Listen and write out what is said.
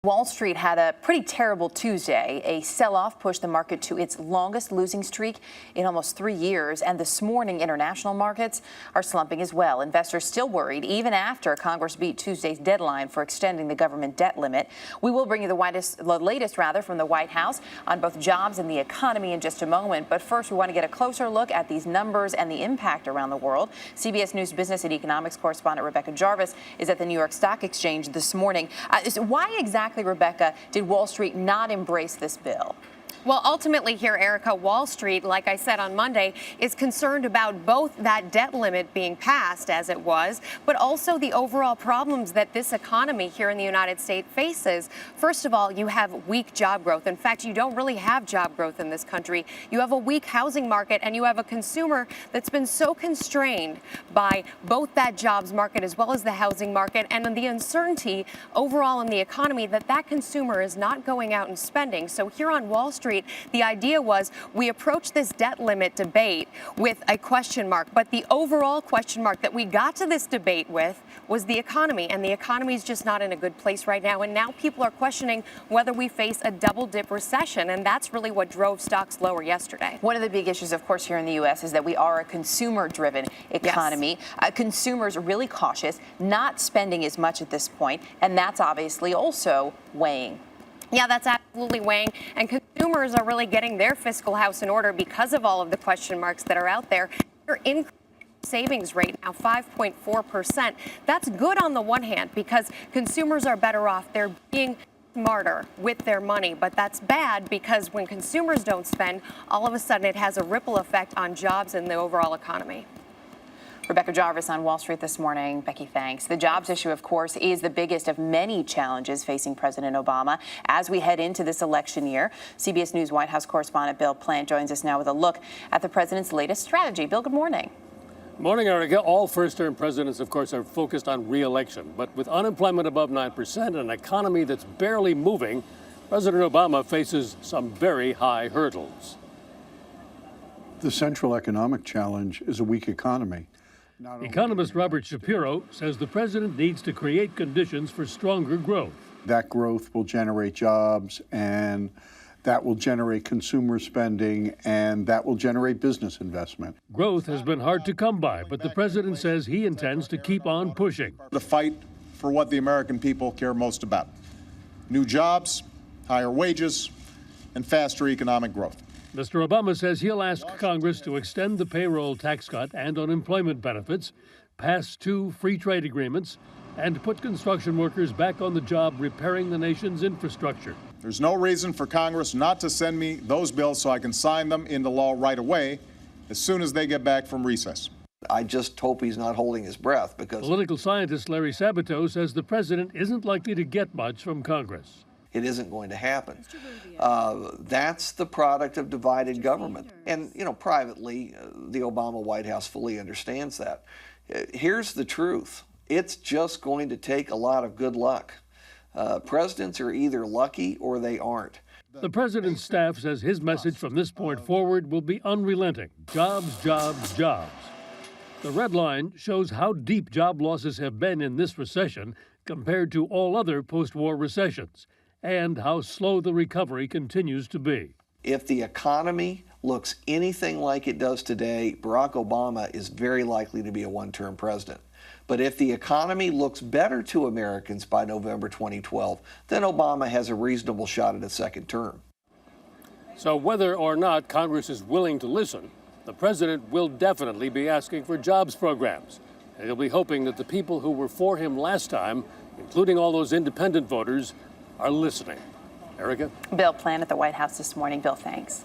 Wall Street had a pretty terrible Tuesday. A sell-off pushed the market to its longest losing streak in almost 3 years. And this morning, international markets are slumping as well. Investors still worried, even after Congress beat Tuesday's deadline for extending the government debt limit. We will bring you the latest from the White House on both jobs and the economy in just a moment. But first, we want to get a closer look at these numbers and the impact around the world. CBS News business and economics correspondent Rebecca Jarvis is at the New York Stock Exchange this morning. Why exactly, Rebecca, did Wall Street not embrace this bill? Well, ultimately here, Erica, Wall Street, like I said on Monday, is concerned about both that debt limit being passed as it was, but also the overall problems that this economy here in the United States faces. First of all, you have weak job growth. In fact, you don't really have job growth in this country. You have a weak housing market, and you have a consumer that's been so constrained by both that jobs market as well as the housing market and the uncertainty overall in the economy that consumer is not going out and spending. So here on Wall Street, the idea was we approach this debt limit debate with a question mark. But the overall question mark that we got to this debate with was the economy. And the economy is just not in a good place right now. And now people are questioning whether we face a double dip recession. And that's really what drove stocks lower yesterday. One of the big issues, of course, here in the U.S. is that we are a consumer-driven economy. Yes. Consumers are really cautious, not spending as much at this point. And that's obviously also weighing. Yeah, that's absolutely weighing. And consumers are really getting their fiscal house in order because of all of the question marks that are out there. Their increased savings rate now 5.4%. That's good on the one hand because consumers are better off. They're being smarter with their money. But that's bad because when consumers don't spend, all of a sudden it has a ripple effect on jobs and the overall economy. Rebecca Jarvis on Wall Street this morning. Becky, thanks. The jobs issue, of course, is the biggest of many challenges facing President Obama as we head into this election year. CBS News White House correspondent Bill Plante joins us now with a look at the president's latest strategy. Bill, good morning. Morning, Erica. All first-term presidents, of course, are focused on re-election. But with unemployment above 9% and an economy that's barely moving, President Obama faces some very high hurdles. The central economic challenge is a weak economy. Economist Robert Shapiro says the president needs to create conditions for stronger growth. That growth will generate jobs, and that will generate consumer spending, and that will generate business investment. Growth has been hard to come by, but the president says he intends to keep on pushing. The fight for what the American people care most about: new jobs, higher wages, and faster economic growth. Mr. Obama says he'll ask Congress to extend the payroll tax cut and unemployment benefits, pass 2 free trade agreements, and put construction workers back on the job repairing the nation's infrastructure. There's no reason for Congress not to send me those bills so I can sign them into law right away as soon as they get back from recess. I just hope he's not holding his breath because political scientist Larry Sabato says the president isn't likely to get much from Congress. It isn't going to happen. That's the product of divided government. And, privately, the Obama White House fully understands that. Here's the truth. It's just going to take a lot of good luck. Presidents are either lucky or they aren't. The president's staff says his message from this point forward will be unrelenting. Jobs, jobs, jobs. The red line shows how deep job losses have been in this recession compared to all other post-war recessions, and how slow the recovery continues to be. If the economy looks anything like it does today, Barack Obama is very likely to be a one-term president. But if the economy looks better to Americans by November 2012, then Obama has a reasonable shot at a second term. So whether or not Congress is willing to listen, the president will definitely be asking for jobs programs. And he'll be hoping that the people who were for him last time, including all those independent voters, are listening. Erica? Bill Plante at the White House this morning. Bill, thanks.